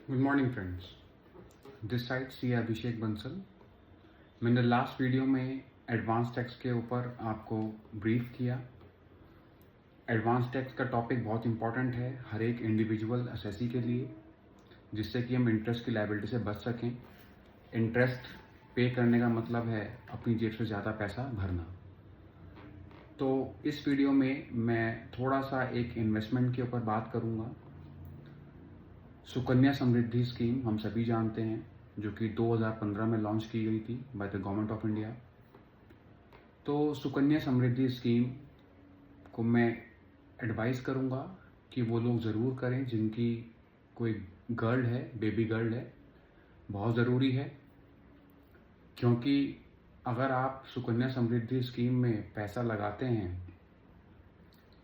Good morning friends, this side C Abhishek Bansal. मैंने last video में advance tax के ऊपर आपको ब्रीफ किया। एडवांस टैक्स का टॉपिक बहुत इंपॉर्टेंट है हर एक इंडिविजुअल असेसी के लिए, जिससे कि हम इंटरेस्ट की लायबिलिटी से बच सकें। इंटरेस्ट पे करने का मतलब है अपनी जेब से ज़्यादा पैसा भरना। तो इस वीडियो में मैं थोड़ा सा एक इन्वेस्टमेंट के ऊपर बात करूँगा। सुकन्या समृद्धि स्कीम हम सभी जानते हैं, जो कि 2015 में लॉन्च की गई थी by the government of India. तो सुकन्या समृद्धि स्कीम को मैं एडवाइस करूंगा कि वो लोग ज़रूर करें जिनकी कोई गर्ल है, बेबी गर्ल है। बहुत ज़रूरी है, क्योंकि अगर आप सुकन्या समृद्धि स्कीम में पैसा लगाते हैं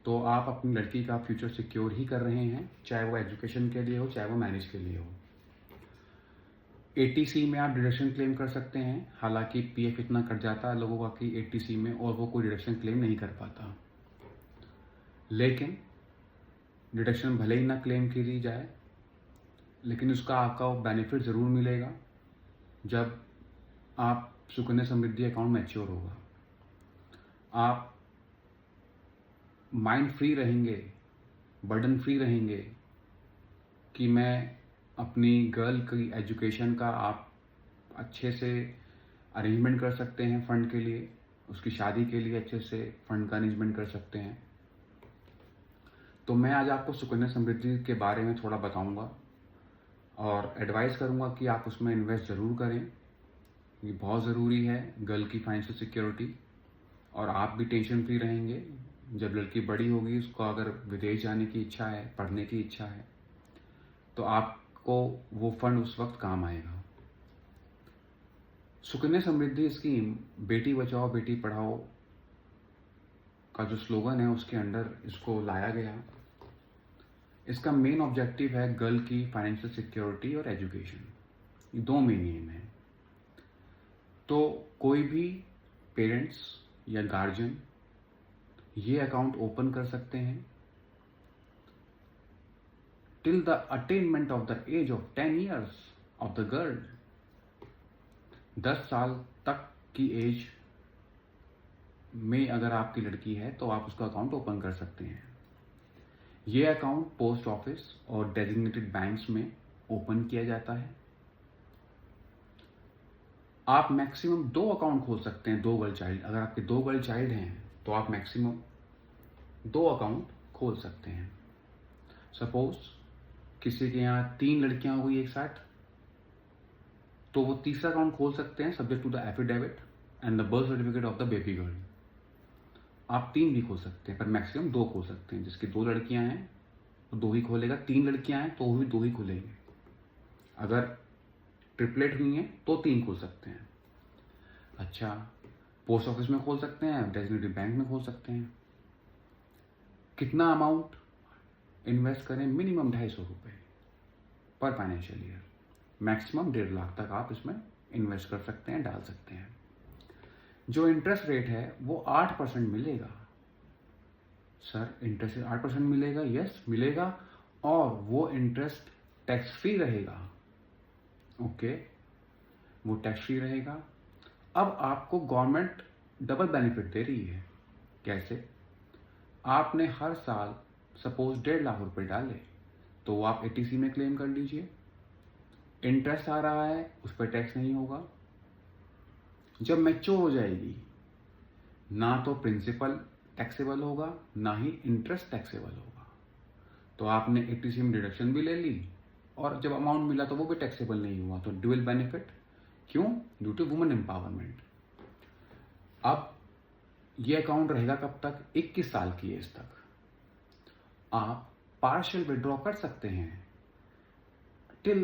तो आप अपनी लड़की का फ्यूचर सिक्योर ही कर रहे हैं, चाहे वो एजुकेशन के लिए हो, चाहे वो मैरिज के लिए हो। एटीसी में आप डिडक्शन क्लेम कर सकते हैं। हालांकि पीएफ इतना कट जाता है लोगों का कि एटीसी में और वो कोई डिडक्शन क्लेम नहीं कर पाता, लेकिन डिडक्शन भले ही ना क्लेम की जाए, लेकिन उसका आपका बेनिफिट ज़रूर मिलेगा जब आप सुकन्या समृद्धि अकाउंट मैच्योर होगा। आप माइंड फ्री रहेंगे, बर्डन फ्री रहेंगे कि मैं अपनी गर्ल की एजुकेशन का आप अच्छे से अरेंजमेंट कर सकते हैं, फंड के लिए, उसकी शादी के लिए अच्छे से फंड का अरेंजमेंट कर सकते हैं। तो मैं आज आपको सुकन्या समृद्धि के बारे में थोड़ा बताऊंगा और एडवाइस करूंगा कि आप उसमें इन्वेस्ट ज़रूर करें। ये बहुत ज़रूरी है गर्ल की फाइनेंशियल सिक्योरिटी, और आप भी टेंशन फ्री रहेंगे। जब लड़की बड़ी होगी, उसको अगर विदेश जाने की इच्छा है, पढ़ने की इच्छा है, तो आपको वो फंड उस वक्त काम आएगा। सुकन्या समृद्धि स्कीम बेटी बचाओ बेटी पढ़ाओ का जो स्लोगन है उसके अंडर इसको लाया गया। इसका मेन ऑब्जेक्टिव है गर्ल की फाइनेंशियल सिक्योरिटी और एजुकेशन, ये दो मेन एम है। तो कोई भी पेरेंट्स या गार्जियन ये अकाउंट ओपन कर सकते हैं till the attainment of the age of 10 years of the girl. 10 साल तक की एज में अगर आपकी लड़की है तो आप उसका अकाउंट ओपन कर सकते हैं। ये अकाउंट पोस्ट ऑफिस और डेजिग्नेटेड बैंक्स में ओपन किया जाता है। आप मैक्सिमम 2 अकाउंट खोल सकते हैं, 2 गर्ल चाइल्ड। अगर आपके 2 गर्ल चाइल्ड हैं तो आप मैक्सिमम 2 अकाउंट खोल सकते हैं। सपोज किसी के यहाँ 3 लड़कियां हो गई एक साथ, तो वो तीसरा अकाउंट खोल सकते हैं subject to the affidavit and the birth certificate of the baby girl. आप 3 भी खोल सकते हैं, पर मैक्सिमम 2 खोल सकते हैं। जिसकी 2 लड़कियां हैं तो 2 ही खोलेगा, 3 लड़कियां हैं तो वो भी 2 ही खोलेंगे। अगर ट्रिपलेट हुई हैं तो 3 खोल सकते हैं। अच्छा, पोस्ट ऑफिस में खोल सकते हैं, डेजिग्नेटेड बैंक में खोल सकते हैं। कितना अमाउंट इन्वेस्ट करें? मिनिमम 250 रुपये पर फाइनेंशियल ईयर। मैक्सिमम 1.5 लाख तक आप इसमें इन्वेस्ट कर सकते हैं, डाल सकते हैं। जो इंटरेस्ट रेट है वो 8% मिलेगा। सर, इंटरेस्ट 8% मिलेगा? यस, मिलेगा, और वो इंटरेस्ट टैक्स फ्री रहेगा। ओके, वो टैक्स फ्री रहेगा। अब आपको गवर्नमेंट डबल बेनिफिट दे रही है। कैसे? आपने हर साल सपोज 1.5 लाख रुपए डाले तो आप एटीसी में क्लेम कर लीजिए। इंटरेस्ट आ रहा है, उस पर टैक्स नहीं होगा। जब मैच्योर हो जाएगी, ना तो प्रिंसिपल टैक्सेबल होगा, ना ही इंटरेस्ट टैक्सेबल होगा। तो आपने एटीसी में डिडक्शन भी ले ली, और जब अमाउंट मिला तो वो भी टैक्सेबल नहीं हुआ। तो ड्यूअल बेनिफिट। क्यों? Due to women empowerment. अब ये अकाउंट रहेगा कब तक? 21 साल की एज तक। आप पार्शियल विड्रॉ कर सकते हैं till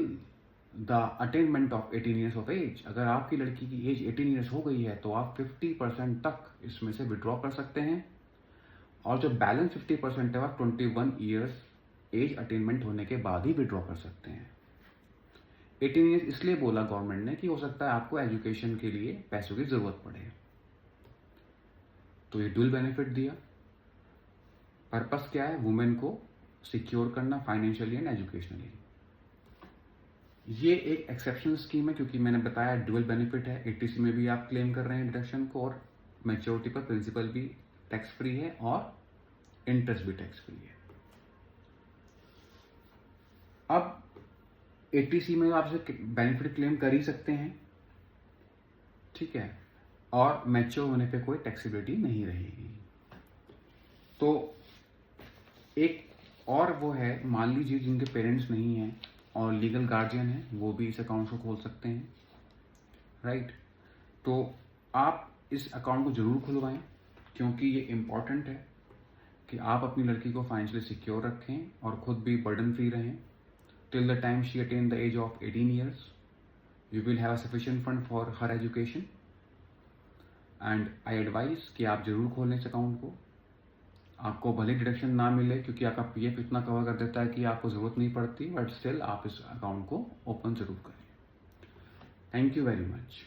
the attainment of 18 years of age. अगर आपकी लड़की की एज 18 ईयर्स हो गई है तो आप 50% तक इसमें से विड्रॉ कर सकते हैं, और जो बैलेंस 50% है आप 21 ईयर्स एज अटेनमेंट होने के बाद ही विड्रॉ कर सकते हैं। 18 ईयर्स इसलिए बोला गवर्नमेंट ने कि हो सकता है आपको एजुकेशन के लिए पैसों की जरूरत पड़े। तो ये डुअल बेनिफिट दिया। पर्पस क्या है? वुमेन को सिक्योर करना फाइनेंशियली एंड एजुकेशनली। ये एक एक्सेप्शनल स्कीम है क्योंकि मैंने बताया ड्यूअल बेनिफिट है, एटीसी में भी आप क्लेम कर रहे हैं डिडक्शन को और मैच्योरिटी पर प्रिंसिपल भी टैक्स फ्री है और इंटरेस्ट भी टैक्स फ्री है। अब एटीसी में आपसे बेनिफिट क्लेम कर ही सकते हैं, ठीक है, और मैच्योर होने पे कोई टैक्सेबिलिटी नहीं रहेगी। तो एक और वो है, मान लीजिए जिनके पेरेंट्स नहीं हैं और लीगल गार्जियन है, वो भी इस अकाउंट को खोल सकते हैं, राइट। तो आप इस अकाउंट को जरूर खुलवाएं क्योंकि ये इम्पॉर्टेंट है कि आप अपनी लड़की को फाइनेंशियली सिक्योर रखें और खुद भी बर्डन फ्री रहें। Till the time she attain the age of 18 years you will have a sufficient fund for her education and I advise कि आप जरूर खोलें इस अकाउंट को। आपको भले डिडक्शन ना मिले क्योंकि आपका पीएफ इतना कवर कर देता है कि आपको जरूरत नहीं पड़ती, बट स्टिल आप इस अकाउंट को ओपन जरूर करें। Thank you very much.